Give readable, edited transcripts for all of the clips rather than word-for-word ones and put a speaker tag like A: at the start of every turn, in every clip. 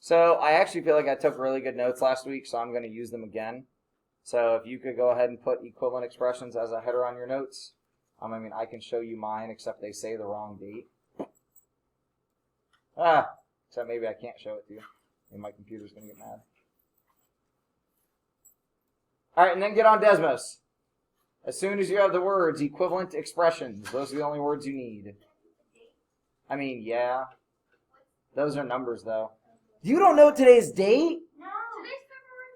A: So I actually feel like I took really good notes last week, so I'm going to use them again. So if you could go ahead and put equivalent expressions as a header on your notes. I mean, I can show you mine, except they say the wrong date. Except maybe I can't show it to you. And my computer's going to get mad. All right, and then get on Desmos. As soon as you have the words equivalent expressions, those are the only words you need. I mean, yeah. Those are numbers, though. You don't know today's date?
B: No. Today's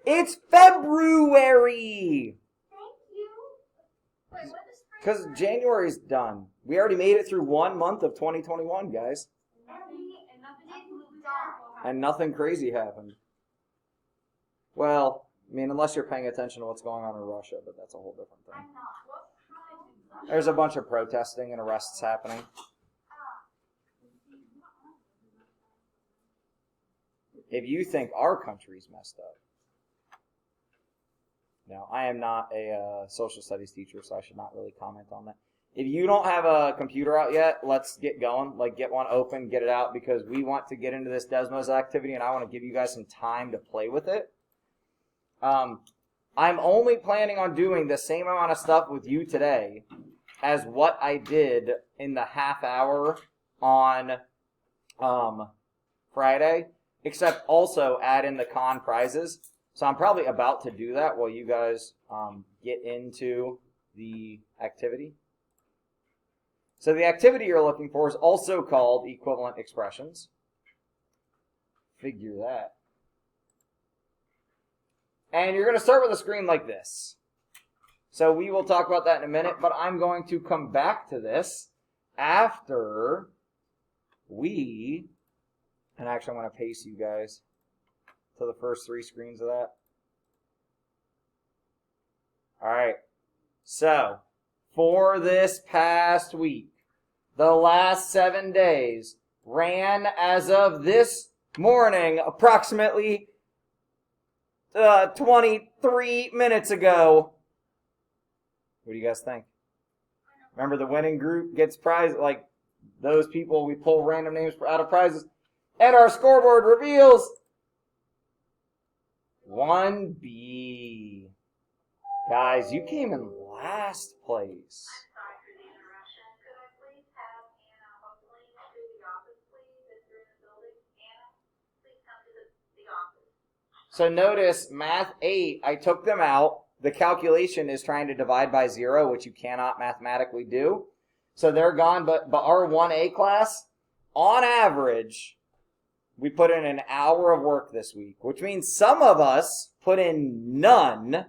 B: February.
A: It's February!
B: Thank you. Wait, what is spring?
A: Because January's done. We already made it through 1 month of 2021, guys. And nothing crazy happened. Well, I mean, unless you're paying attention to what's going on in Russia, but that's a whole different thing.
B: I'm not.
A: There's a bunch of protesting and arrests happening. If you think our country's messed up. Now, I am not a social studies teacher, so I should not really comment on that. If you don't have a computer out yet, let's get going. Like, get one open, get it out, because we want to get into this Desmos activity, and I want to give you guys some time to play with it. I'm only planning on doing the same amount of stuff with you today as what I did in the half hour on Friday, except also add in the con prizes. So I'm probably about to do that while you guys get into the activity. So the activity you're looking for is also called equivalent expressions. Figure that. And you're going to start with a screen like this. So we will talk about that in a minute, but I'm going to come back to this after we, and actually I'm going to pace you guys to the first 3 screens of that. All right. So for this past week, the last 7 days ran as of this morning, approximately 23 minutes ago. What do you guys think? Remember, the winning group gets prize, like those people, we pull random names out of prizes. And our scoreboard reveals 1B. Guys, you came in last place. So notice, Math 8, I took them out. The calculation is trying to divide by 0, which you cannot mathematically do. So they're gone, but our 1A class, on average, we put in an hour of work this week, which means some of us put in none,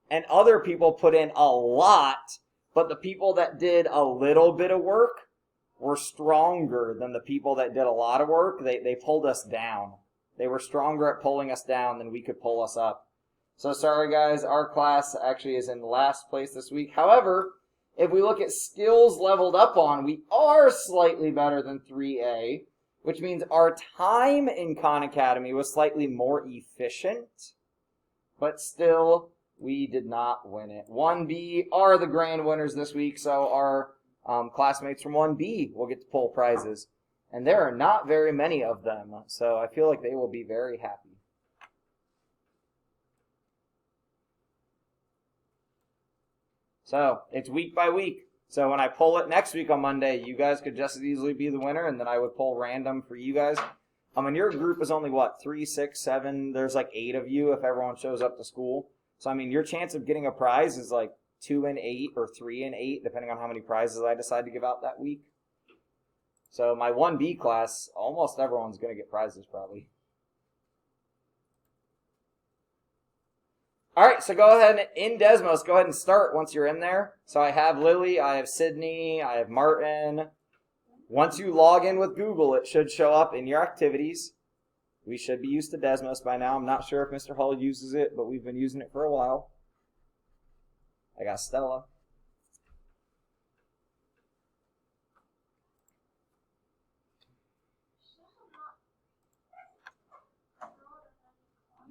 A: and other people put in a lot, but the people that did a little bit of work were stronger than the people that did a lot of work. They pulled us down. They were stronger at pulling us down than we could pull us up. So sorry guys, our class actually is in last place this week. However, if we look at skills leveled up on, we are slightly better than 3A, which means our time in Khan Academy was slightly more efficient, but still, we did not win it. 1B are the grand winners this week, so our classmates from 1B will get to pull prizes. And there are not very many of them, so I feel like they will be very happy. So, it's week by week. So when I pull it next week on Monday, you guys could just as easily be the winner, and then I would pull random for you guys. And your group is only, 3, 6, 7, there's 8 of you if everyone shows up to school. So, your chance of getting a prize is 2 in 8 or 3 in 8, depending on how many prizes I decide to give out that week. So my 1B class, almost everyone's going to get prizes probably. All right, so go ahead and in Desmos, go ahead and start once you're in there. So I have Lily, I have Sydney, I have Martin. Once you log in with Google, it should show up in your activities. We should be used to Desmos by now. I'm not sure if Mr. Hull uses it, but we've been using it for a while. I got Stella.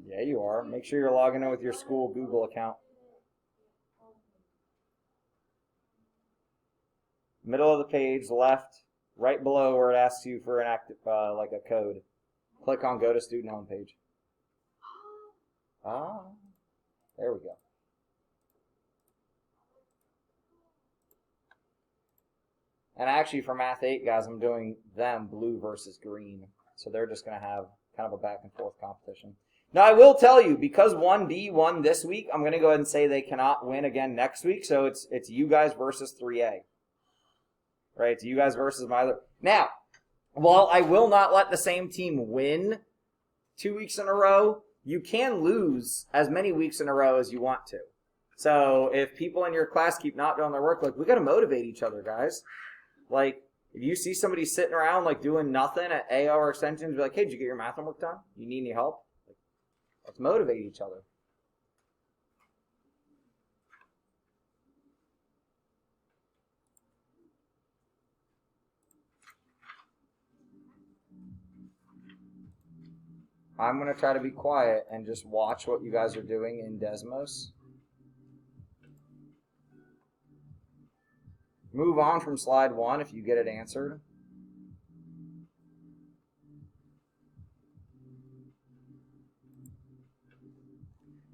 A: Yeah, you are. Make sure you're logging in with your school Google account. Middle of the page, left, right below where it asks you for an active, a code. Click on go to student homepage. Ah, there we go. And actually for Math 8, guys, I'm doing them blue versus green. So they're just going to have kind of a back and forth competition. Now, I will tell you, because 1B won this week, I'm going to go ahead and say they cannot win again next week. So it's you guys versus 3A. Right? It's you guys versus my other. Now, while I will not let the same team win 2 weeks in a row, you can lose as many weeks in a row as you want to. So if people in your class keep not doing their work, like, we got to motivate each other, guys. Like, if you see somebody sitting around, like, doing nothing at AO or extensions, be like, hey, did you get your math homework done? You need any help? Like, let's motivate each other. I'm going to try to be quiet and just watch what you guys are doing in Desmos. Move on from slide 1 if you get it answered.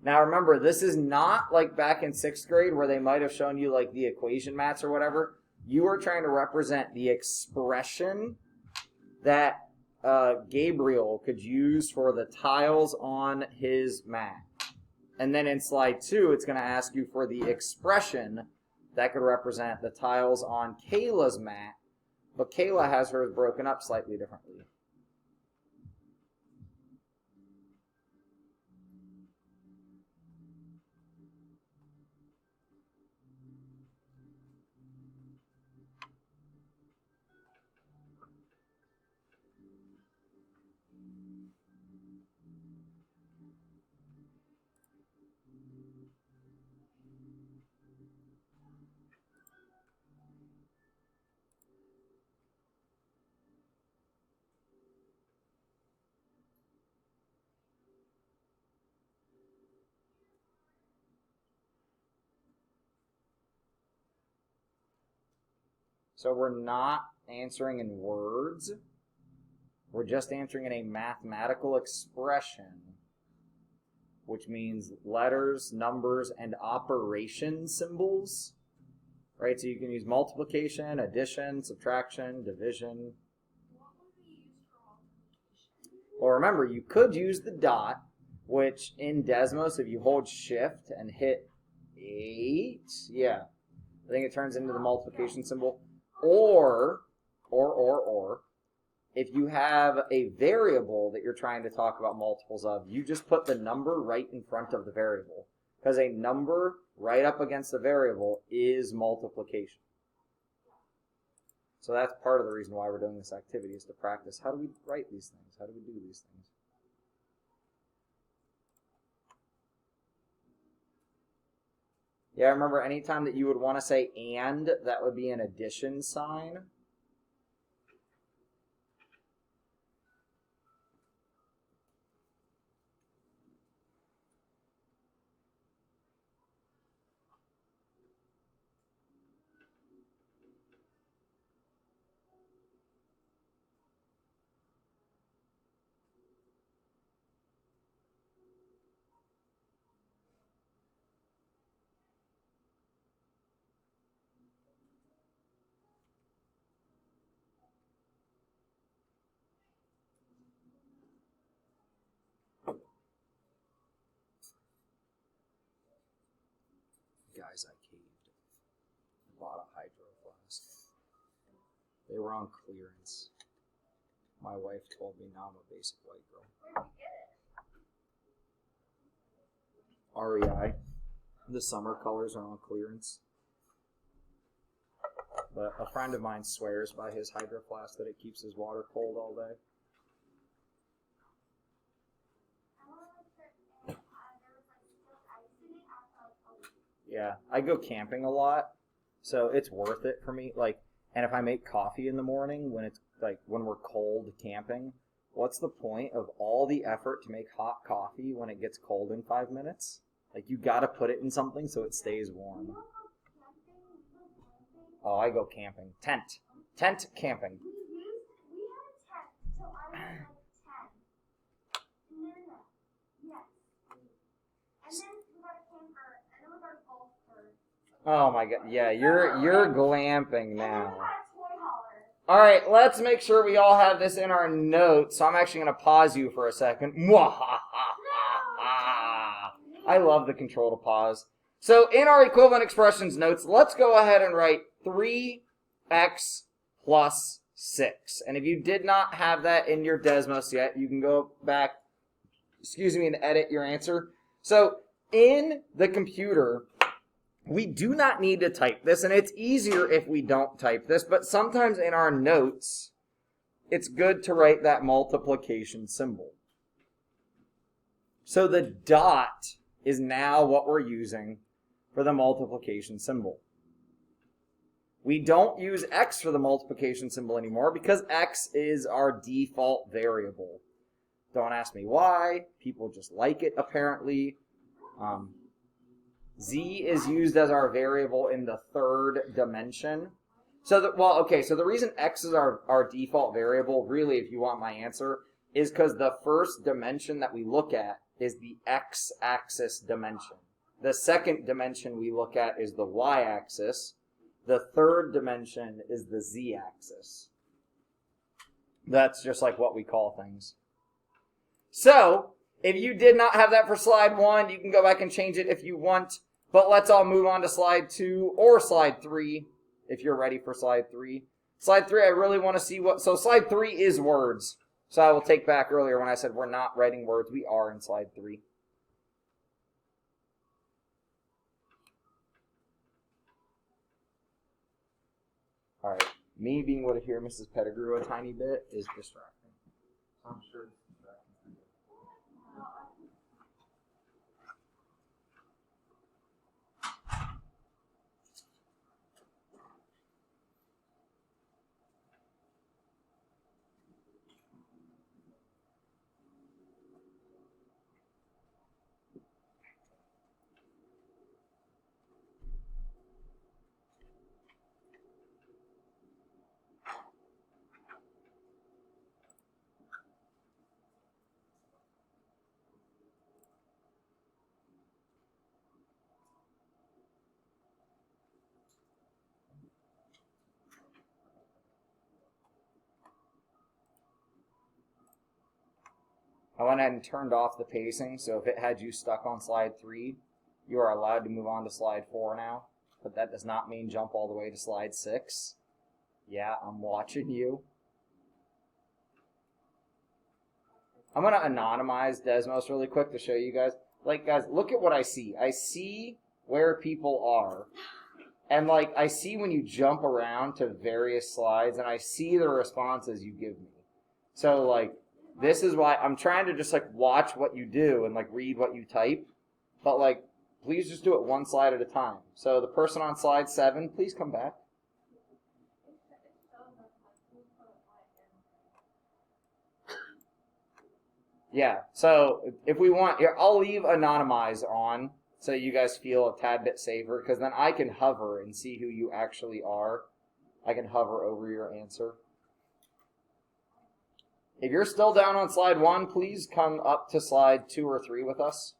A: Now remember, this is not like back in 6th grade where they might have shown you like the equation mats or whatever. You are trying to represent the expression that Gabriel could use for the tiles on his mat. And then in slide 2, it's going to ask you for the expression that could represent the tiles on Kayla's mat, but Kayla has hers broken up slightly differently. So we're not answering in words. We're just answering in a mathematical expression, which means letters, numbers, and operation symbols. Right? So you can use multiplication, addition, subtraction, division.
B: What would we use for multiplication?
A: Well, remember, you could use the dot, which in Desmos, if you hold shift and hit 8, yeah, I think it turns into the multiplication symbol. Or, if you have a variable that you're trying to talk about multiples of, you just put the number right in front of the variable. Because a number right up against the variable is multiplication. So that's part of the reason why we're doing this activity, is to practice. How do we write these things? How do we do these things? Yeah, remember anytime that you would want to say and, that would be an addition sign. Guys, I caved. I bought a hydro flask. They were on clearance. My wife told me now I'm a basic white girl.
B: Where'd you get it?
A: REI. The summer colors are on clearance. But a friend of mine swears by his hydro flask that it keeps his water cold all day. Yeah, I go camping a lot, so it's worth it for me. Like, and if I make coffee in the morning when it's like when we're cold camping, what's the point of all the effort to make hot coffee when it gets cold in 5 minutes? Like, you gotta put it in something so it stays warm. Oh, I go camping. Tent camping.
B: We had a tent till I was like 10.
A: Oh my god. Yeah, you're glamping now.
B: Toy hauler.
A: All right, let's make sure we all have this in our notes. So I'm actually going to pause you for a second. I love the control to pause. So in our equivalent expressions notes, let's go ahead and write 3x plus 6. And if you did not have that in your Desmos yet, you can go back, and edit your answer. So in the computer, we do not need to type this, and it's easier if we don't type this, but sometimes in our notes, it's good to write that multiplication symbol. So the dot is now what we're using for the multiplication symbol. We don't use x for the multiplication symbol anymore because x is our default variable. Don't ask me why. People just like it, apparently. Z is used as our variable in the third dimension. So the reason x is our default variable, really, if you want my answer, is because the first dimension that we look at is the x-axis dimension. The second dimension we look at is the y-axis. The third dimension is the z-axis. That's just like what we call things. So, if you did not have that for slide 1, you can go back and change it if you want. But let's all move on to slide 2 or slide 3 if you're ready for slide 3. Slide 3, I really want to see so slide 3 is words. So I will take back earlier when I said we're not writing words. We are in slide 3. All right. Me being able to hear Mrs. Pettigrew a tiny bit is distracting. I'm sure it's distracting. I went ahead and turned off the pacing, so if it had you stuck on slide 3, you are allowed to move on to slide 4 now. But that does not mean jump all the way to slide 6. Yeah, I'm watching you. I'm going to anonymize Desmos really quick to show you guys. Like, guys, look at what I see. I see where people are. And, like, I see when you jump around to various slides, and I see the responses you give me. So, like, this is why I'm trying to just, like, watch what you do and, like, read what you type. But, like, please just do it one slide at a time. So the person on slide 7, please come back. Yeah, so if we want, here, I'll leave anonymize on so you guys feel a tad bit safer, because then I can hover and see who you actually are. I can hover over your answer. If you're still down on slide 1, please come up to slide 2 or 3 with us.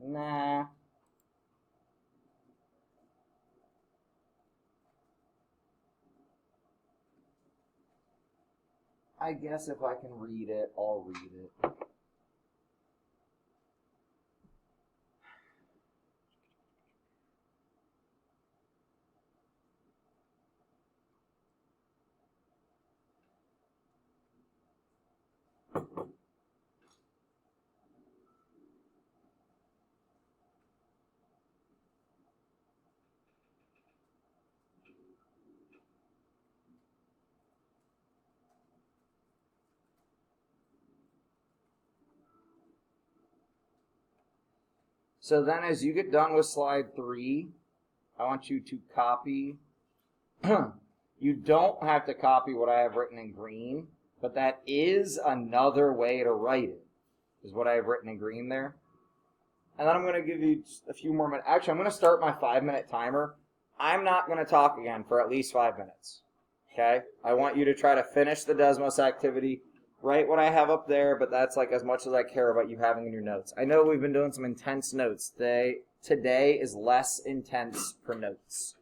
A: Nah. I guess if I can read it, I'll read it. So then as you get done with slide 3, I want you to copy. You don't have to copy what I have written in green, but that is another way to write it, is what I have written in green there. And then I'm going to give you a few more minutes. Actually, I'm going to start my 5-minute timer. I'm not going to talk again for at least 5 minutes. Okay? I want you to try to finish the Desmos activity, write what I have up there, but that's like as much as I care about you having in your notes. I know we've been doing some intense notes. Today is less intense for notes.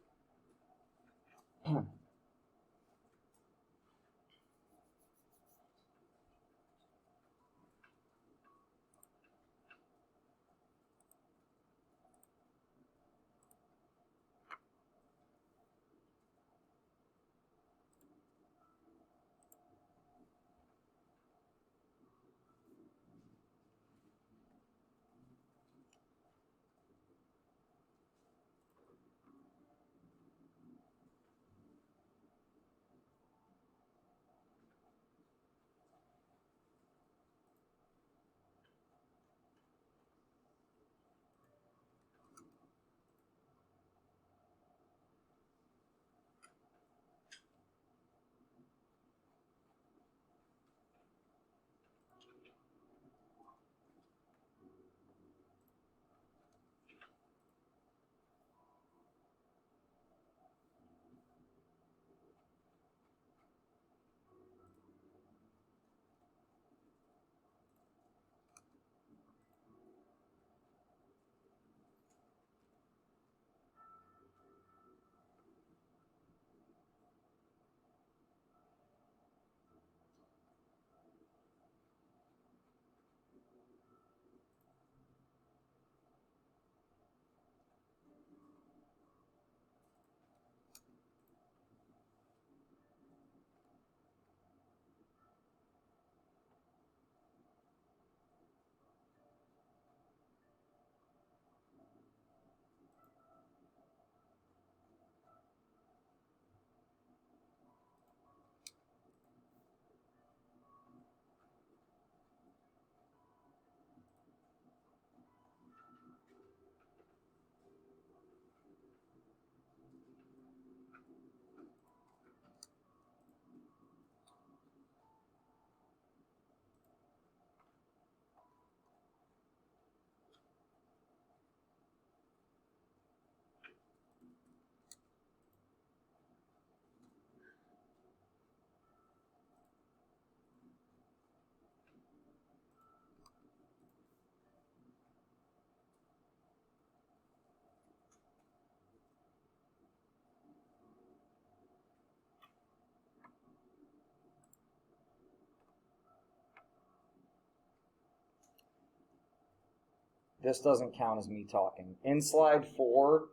A: This doesn't count as me talking. In slide 4,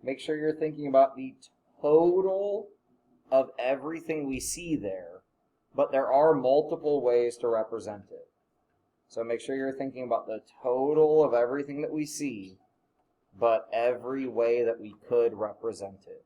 A: make sure you're thinking about the total of everything we see there, but there are multiple ways to represent it. So make sure you're thinking about the total of everything that we see, but every way that we could represent it.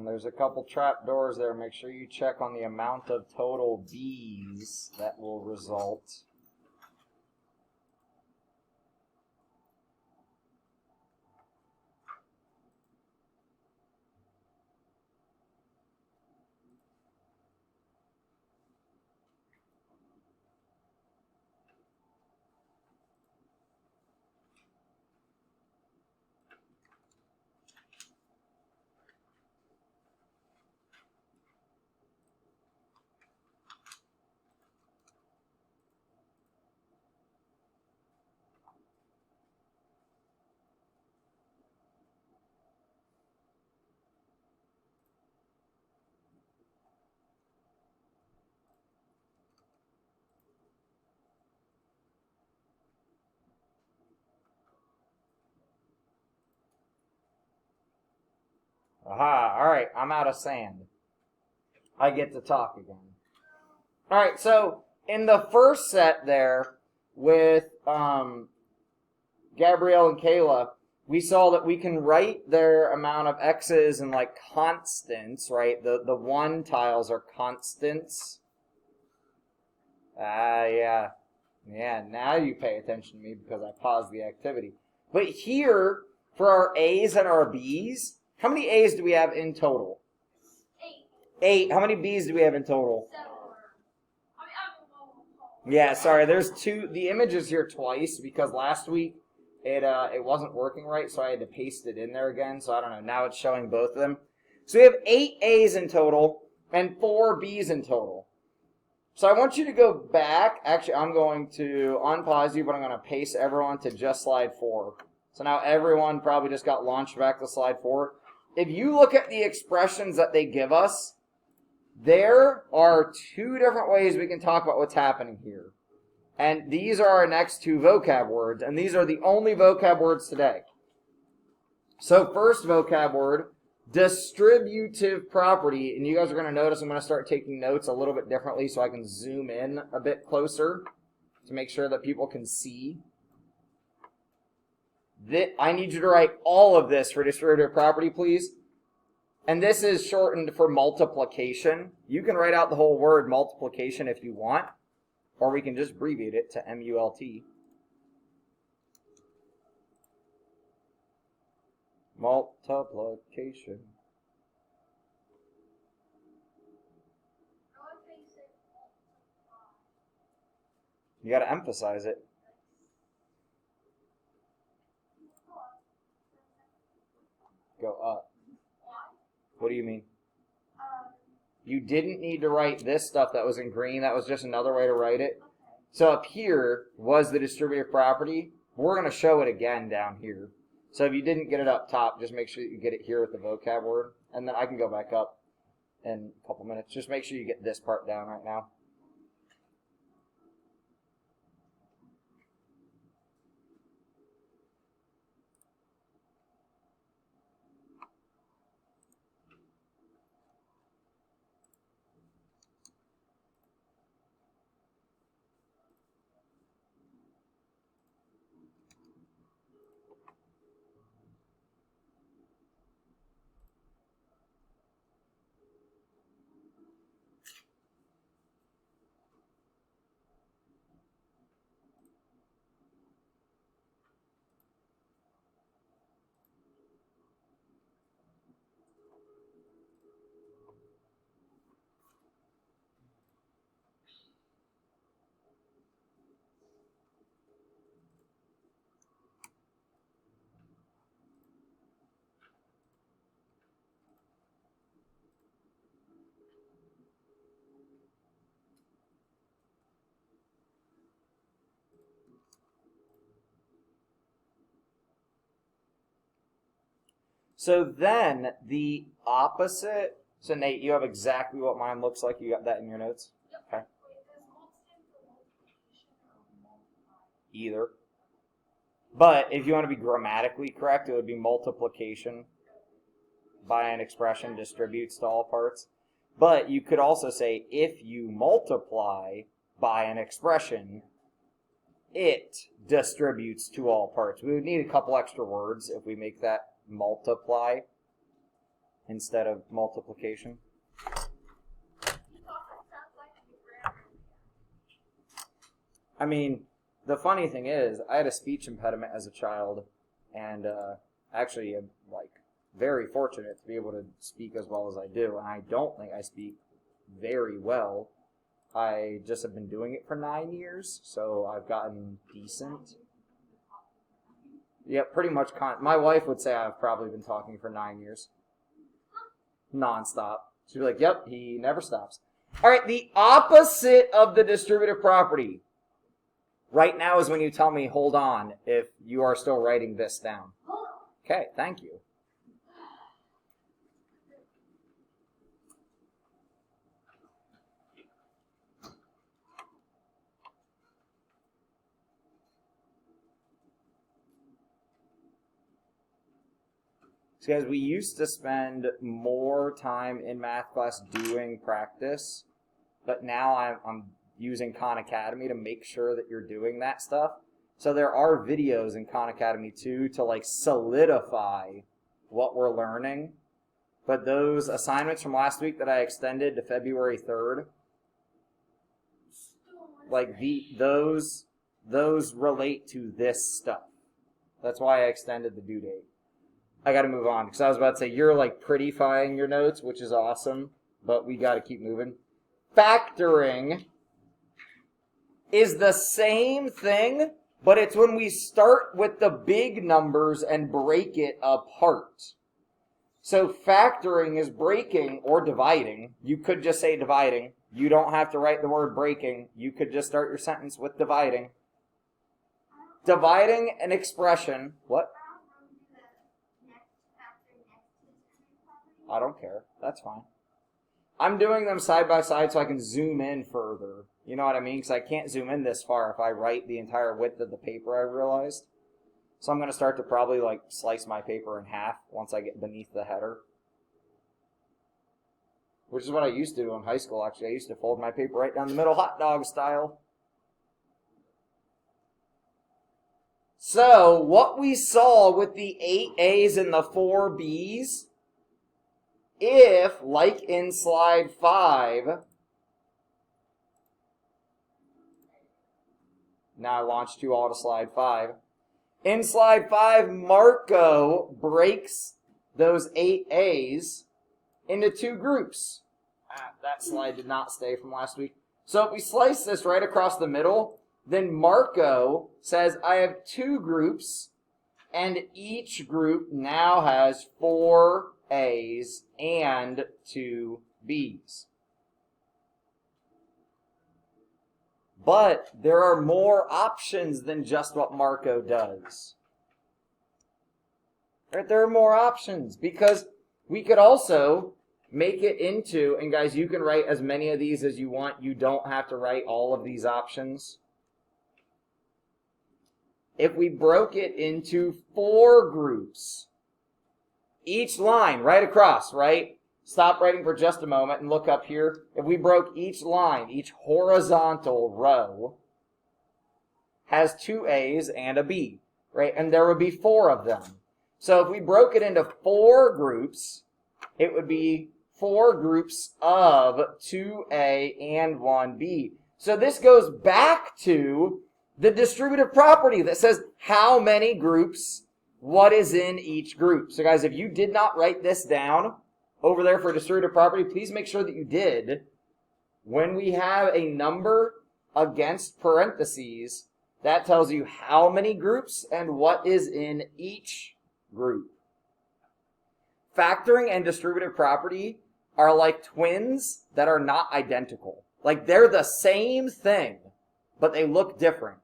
A: There's a couple trapdoors there. Make sure you check on the amount of total B's that will result. Aha, alright, I'm out of sand. I get to talk again. Alright, so in the first set there with Gabrielle and Kayla, we saw that we can write their amount of x's in like constants, right? The 1 tiles are constants. Yeah. Yeah, now you pay attention to me because I paused the activity. But here, for our A's and our B's, how many A's do we have in total?
B: 8.
A: 8. How many B's do we have in total?
B: 7.
A: Yeah, sorry, there's 2. The image is here twice because last week it wasn't working right, so I had to paste it in there again. So I don't know. Now it's showing both of them. So we have 8 A's in total and 4 B's in total. So I want you to go back. Actually, I'm going to unpause you, but I'm going to pace everyone to just slide 4. So now everyone probably just got launched back to slide 4. If you look at the expressions that they give us, there are 2 different ways we can talk about what's happening here. And these are our next 2 vocab words, and these are the only vocab words today. So first vocab word, distributive property, and you guys are going to notice I'm going to start taking notes a little bit differently so I can zoom in a bit closer to make sure that people can see. I need you to write all of this for distributive property, please. And this is shortened for multiplication. You can write out the whole word multiplication if you want, or we can just abbreviate it to M-U-L-T. Multiplication. You got to emphasize it. Go up. What do you mean? You didn't need to write this stuff that was in green. That was just another way to write it. So up here was the distributive property. We're going to show it again down here. So if you didn't get it up top, just make sure you get it here with the vocab word. And then I can go back up in a couple minutes. Just make sure you get this part down right now. So then the opposite. So Nate, you have exactly what mine looks like. You got that in your notes?
B: Yep.
A: Okay. Either. But if you want to be grammatically correct, it would be multiplication by an expression distributes to all parts. But you could also say if you multiply by an expression, it distributes to all parts. We would need a couple extra words if we make that multiply instead of multiplication. I mean, the funny thing is, I had a speech impediment as a child, and actually am very fortunate to be able to speak as well as I do. And I don't think I speak very well. I just have been doing it for 9 years, so I've gotten decent. Yeah, pretty much. My wife would say I've probably been talking for 9 years. Non-stop. She'd be like, yep, he never stops. All right, the opposite of the distributive property right now is when you tell me, hold on, if you are still writing this down. Okay, thank you. So guys, we used to spend more time in math class doing practice, but now I'm using Khan Academy to make sure that you're doing that stuff. So there are videos in Khan Academy too to like solidify what we're learning. But those assignments from last week that I extended to February 3rd, like those relate to this stuff. That's why I extended the due date. I got to move on because I was about to say you're like prettifying your notes, which is awesome, but we got to keep moving. Factoring is the same thing, but it's when we start with the big numbers and break it apart. So factoring is breaking or dividing. You could just say dividing. You don't have to write the word breaking. You could just start your sentence with dividing. Dividing an expression. What? I don't care. That's fine. I'm doing them side by side so I can zoom in further. You know what I mean? Because I can't zoom in this far if I write the entire width of the paper, I realized. So I'm going to start to probably like slice my paper in half once I get beneath the header. Which is what I used to do in high school, actually. I used to fold my paper right down the middle, hot dog style. So, what we saw with the 8 A's and the 4 B's, if, like in slide 5, now I launched you all to slide 5. In slide 5, Marco breaks those 8 A's into 2 groups. That slide did not stay from last week. So if we slice this right across the middle, then Marco says, I have 2 groups, and each group now has 4 A's and 2 B's. But there are more options than just what Marco does. Right? There are more options because we could also make it into, and guys, you can write as many of these as you want. You don't have to write all of these options. If we broke it into 4 groups, each line right across, right? Stop writing for just a moment and look up here. If we broke each line, each horizontal row has 2 A's and a B, right? And there would be 4 of them. So if we broke it into 4 groups, it would be 4 groups of 2A and 1B. So this goes back to the distributive property that says how many groups, what is in each group. So guys, if you did not write this down over there for distributive property, please make sure that you did. When we have a number against parentheses, that tells you how many groups and what is in each group. Factoring and distributive property are like twins that are not identical. Like they're the same thing, but they look different.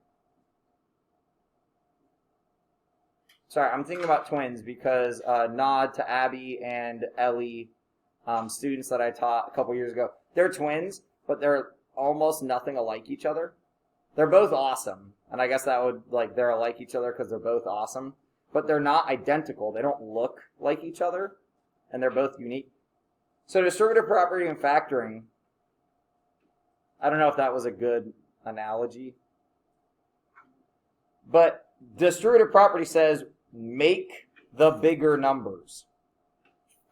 A: Sorry, I'm thinking about twins because nod to Abby and Ellie, students that I taught a couple years ago. They're twins, but they're almost nothing alike each other. They're both awesome, and I guess that would, like, they're alike each other because they're both awesome, but they're not identical. They don't look like each other, and they're both unique. So distributive property and factoring, I don't know if that was a good analogy, but distributive property says make the bigger numbers.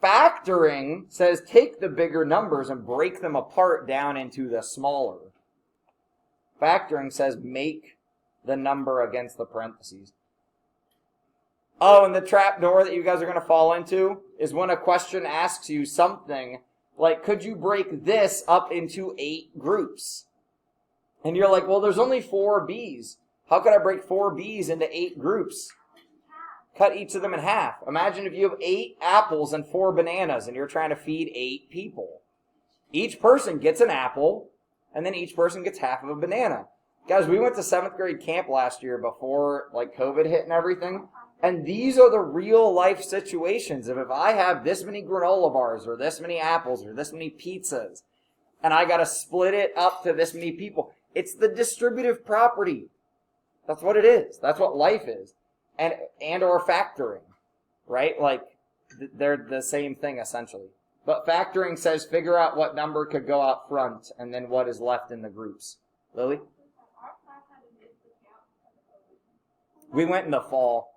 A: Factoring says take the bigger numbers and break them apart down into the smaller. Factoring says make the number against the parentheses. Oh, and the trap door that you guys are going to fall into is when a question asks you something like, could you break this up into 8 groups? And you're like, well, there's only 4 B's. How could I break 4 B's into 8 groups? Cut each of them in half. Imagine if you have 8 apples and 4 bananas and you're trying to feed 8 people. Each person gets an apple, and then each person gets half of a banana. Guys, we went to 7th grade camp last year before like COVID hit and everything. And these are the real life situations of if I have this many granola bars or this many apples or this many pizzas, and I got to split it up to this many people. It's the distributive property. That's what it is. That's what life is. And or factoring, right? Like, they're the same thing essentially. But factoring says figure out what number could go out front and then what is left in the groups. Lily? We went in the fall.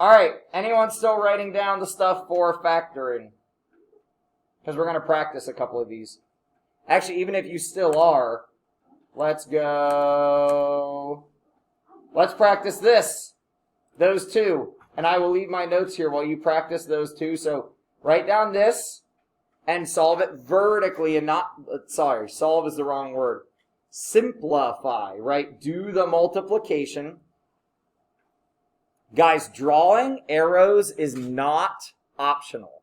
A: All right, anyone still writing down the stuff for factoring? Because we're going to practice a couple of these. Actually, even if you still are, let's go. Let's practice this. Those two. And I will leave my notes here while you practice those two. So write down this and solve it vertically and not, sorry, solve is the wrong word. Simplify, right? Do the multiplication. Guys, drawing arrows is not optional.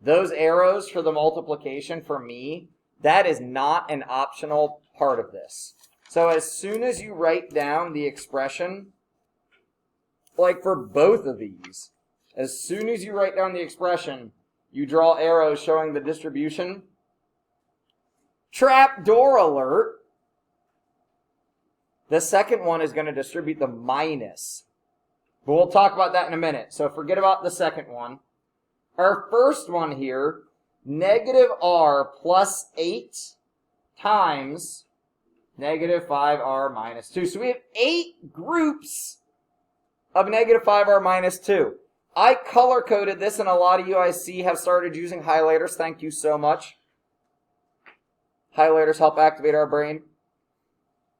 A: Those arrows for the multiplication, for me, that is not an optional part of this. So as soon as you write down the expression, like for both of these, as soon as you write down the expression, you draw arrows showing the distribution. Trapdoor alert. The second one is going to distribute the minus. But we'll talk about that in a minute. So forget about the second one. Our first one here, negative r plus 8 times negative 5r minus 2. So we have 8 groups of negative 5r minus 2. I color-coded this, and a lot of you I see have started using highlighters. Thank you so much. Highlighters help activate our brain.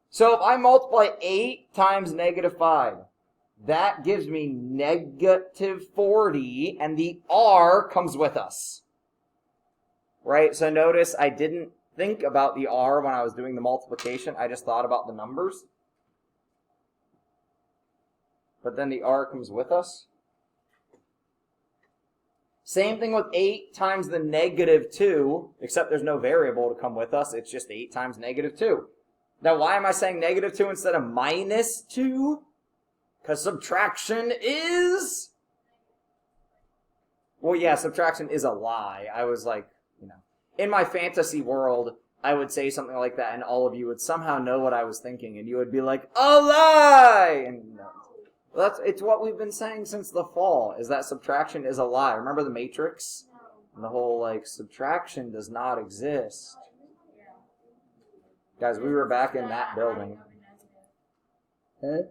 A: So if I multiply 8 times negative 5, that gives me negative 40, and the r comes with us. Right? So notice I didn't think about the r when I was doing the multiplication. I just thought about the numbers. But then the r comes with us. Same thing with 8 times the negative 2, except there's no variable to come with us. It's just 8 times negative 2. Now, why am I saying negative 2 instead of minus 2? Because subtraction is... Well, yeah, subtraction is a lie. I was like, in my fantasy world, I would say something like that, and all of you would somehow know what I was thinking, and you would be like, a lie! And it's what we've been saying since the fall, is that subtraction is a lie. Remember the Matrix? And the whole, subtraction does not exist. Guys, we were back in that building. Huh?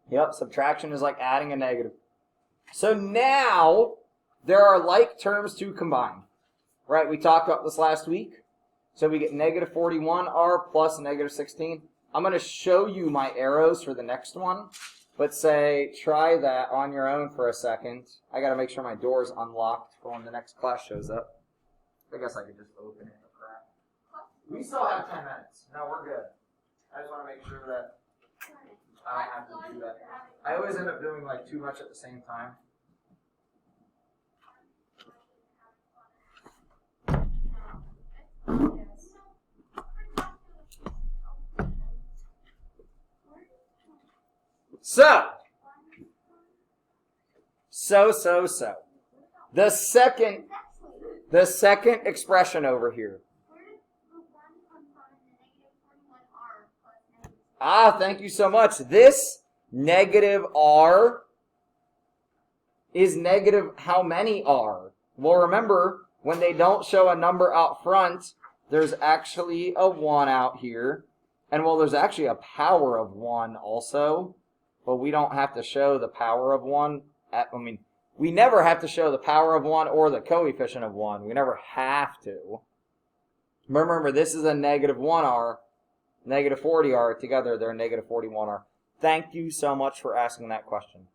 A: Yep, subtraction is like adding a negative. So now, there are like terms to combine. Right, we talked about this last week. So we get negative 41r plus negative 16. I'm going to show you my arrows for the next one. But say, try that on your own for a second. I got to make sure my door's unlocked for when the next class shows up. I guess I could just open it. We still have 10 minutes. No, we're good. I just want to make sure that I don't have to do that. I always end up doing too much at the same time. So. The second expression over here. Thank you so much. This negative r is negative how many r? Well, remember, when they don't show a number out front, there's actually a 1 out here. And well, there's actually a power of 1 also. But we don't have to show the power of 1. We never have to show the power of 1 or the coefficient of 1. We never have to. Remember, this is a negative 1r. Negative 40r, together they're negative 41r. Thank you so much for asking that question.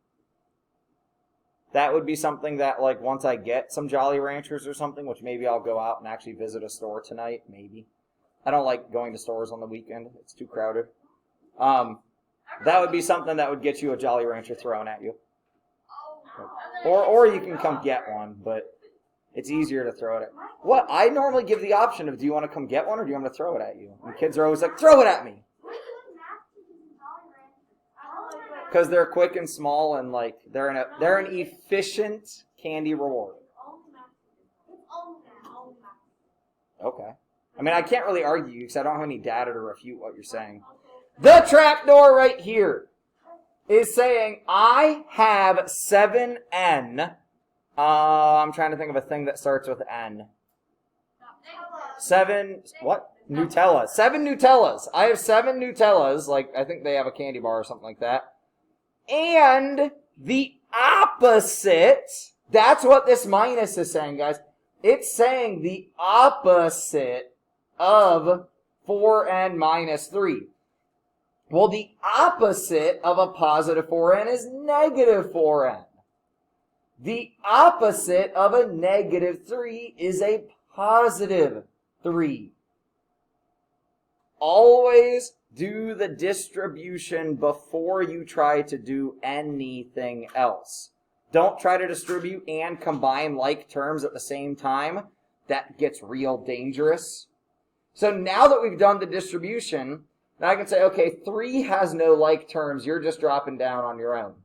A: That would be something that, once I get some Jolly Ranchers or something, which maybe I'll go out and actually visit a store tonight, maybe. I don't like going to stores on the weekend. It's too crowded. That would be something that would get you a Jolly Rancher thrown at you. Or you can come get one, but it's easier to throw it at. What? I normally give the option of, do you want to come get one or do you want me to throw it at you? And kids are always like, throw it at me. Because they're quick and small and they're an efficient candy reward. Okay. I mean, I can't really argue because I don't have any data to refute what you're saying. The trapdoor right here is saying I have 7n. I'm trying to think of a thing that starts with n. 7, what? Nutella. 7 Nutellas. I have 7 Nutellas. Like, I think they have a candy bar or something like that. And the opposite, that's what this minus is saying, guys. It's saying the opposite of 4n minus 3. Well, the opposite of a positive 4n is negative 4n. The opposite of a negative 3 is a positive 3. Always do the distribution before you try to do anything else. Don't try to distribute and combine like terms at the same time. That gets real dangerous. So now that we've done the distribution, now I can say, okay, 3 has no like terms. You're just dropping down on your own.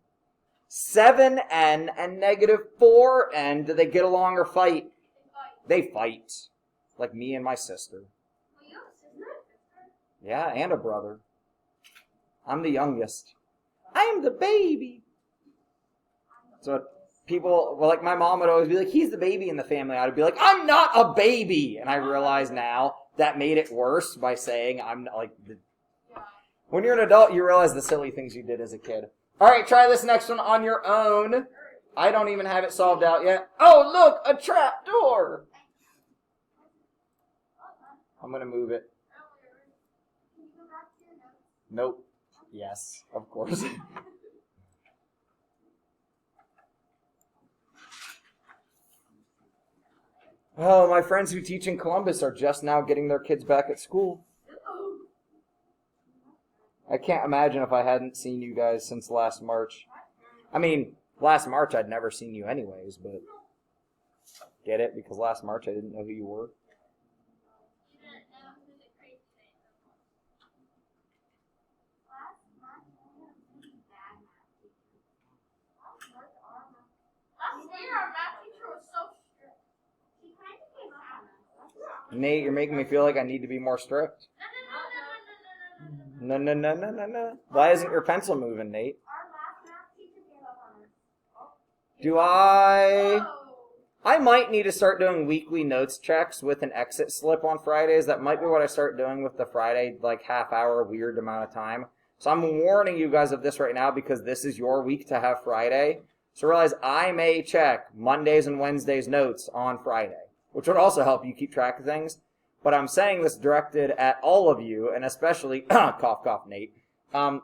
A: 7n and negative 4n, do they get along or fight? They fight. Like me and my sister. Yeah, and a brother. I'm the youngest. I am the baby. So people, well, like my mom would always be like, he's the baby in the family. I'd be like, I'm not a baby. And I realize now that made it worse by saying I'm not like... When you're an adult, you realize the silly things you did as a kid. All right, try this next one on your own. I don't even have it solved out yet. Oh, look, a trap door. I'm going to move it. Nope. Yes, of course. Oh, my friends who teach in Columbus are just now getting their kids back at school. I can't imagine if I hadn't seen you guys since last March. I mean, last March I'd never seen you anyways, but... Get it? Because last March I didn't know who you were. Nate, you're making me feel like I need to be more strict. No. Why isn't your pencil moving, Nate? Do I might need to start doing weekly notes checks with an exit slip on Fridays. That might be what I start doing with the Friday, like, half-hour weird amount of time. So I'm warning you guys of this right now because this is your week to have Friday. So realize I may check Mondays and Wednesdays notes on Friday, which would also help you keep track of things. But I'm saying this directed at all of you, and especially, cough, cough, Nate.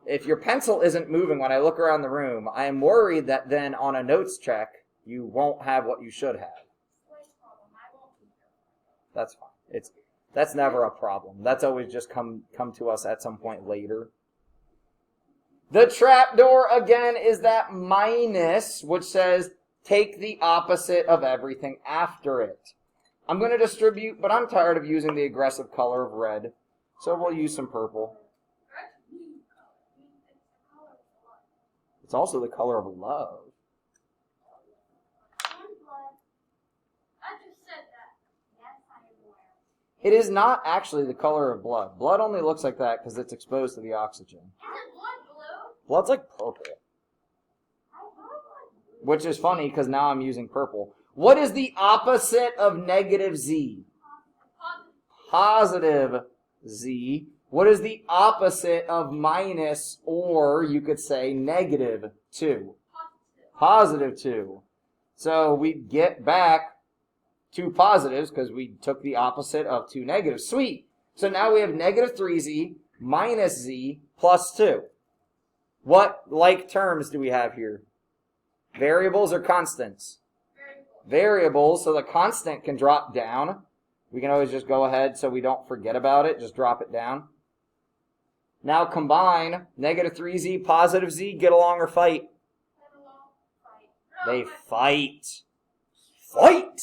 A: If your pencil isn't moving when I look around the room, I am worried that then on a notes check, you won't have what you should have. That's fine. That's never a problem. That's always just come to us at some point later. The trapdoor, again, is that minus, which says take the opposite of everything after it. I'm going to distribute, but I'm tired of using the aggressive color of red, so we'll use some purple. It's also the color of love. It is not actually the color of blood. Blood only looks like that because it's exposed to the oxygen.
B: Isn't blood blue?
A: Blood's like purple. Which is funny because now I'm using purple. What is the opposite of negative Z? Positive Z. What is the opposite of minus, or you could say negative 2? Positive 2. So we get back 2 positives because we took the opposite of 2 negatives. Sweet. So now we have negative 3Z minus Z plus 2. What like terms do we have here? Variables or constants? Variables. So the constant can drop down. We can always just go ahead so we don't forget about it. Just drop it down. Now combine negative 3Z, positive Z, get along or fight? They fight. Fight!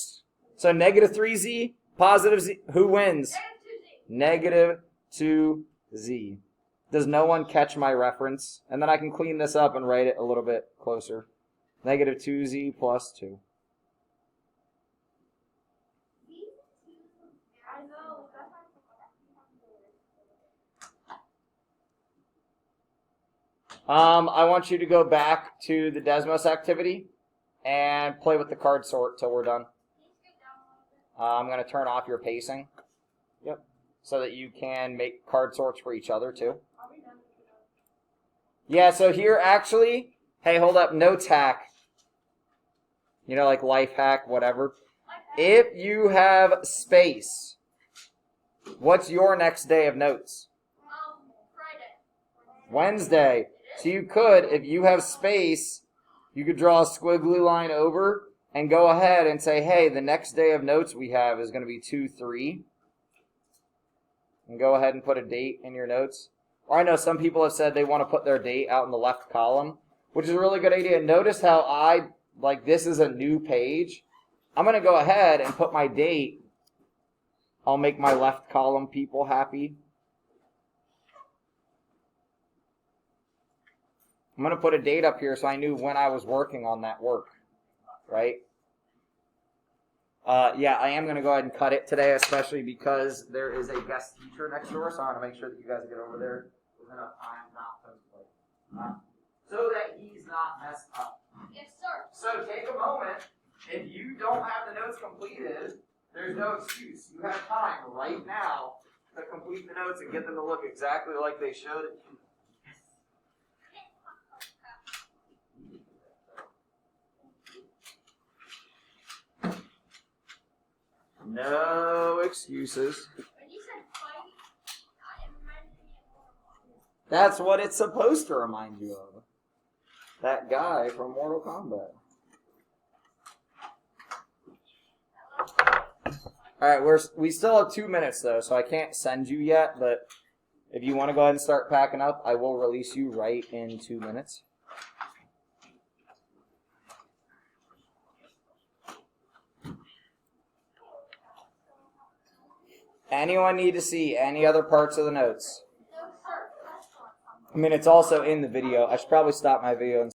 A: So negative 3Z, positive Z, who wins? Negative 2Z. Does no one catch my reference? And then I can clean this up and write it a little bit closer. Negative 2Z plus 2. I want you to go back to the Desmos activity and play with the card sort till we're done. I'm going to turn off your pacing. Yep. So that you can make card sorts for each other too. Yeah, so here actually, hey, hold up, notes hack. You know, like life hack, whatever. If you have space, what's your next day of notes?
B: Friday.
A: Wednesday. So you could, if you have space, you could draw a squiggly line over and go ahead and say, hey, the next day of notes we have is going to be 2-3. And go ahead and put a date in your notes. Or I know some people have said they want to put their date out in the left column, which is a really good idea. Notice how this is a new page. I'm going to go ahead and put my date. I'll make my left column people happy. I'm going to put a date up here so I knew when I was working on that work, right? Yeah, I am going to go ahead and cut it today, especially because there is a guest teacher next door, so I want to make sure that you guys get over there with enough time not to so that he's not messed up.
B: Yes, sir.
A: So take a moment. If you don't have the notes completed, there's no excuse. You have time right now to complete the notes and get them to look exactly like they should. No excuses.
B: When you said fight, it reminded me of Mortal Kombat.
A: That's what it's supposed to remind you of. That guy from Mortal Kombat. Alright, we still have 2 minutes though, so I can't send you yet, but if you want to go ahead and start packing up, I will release you right in 2 minutes. Anyone need to see any other parts of the notes?
B: No, sir.
A: I mean, it's also in the video. I should probably stop my video and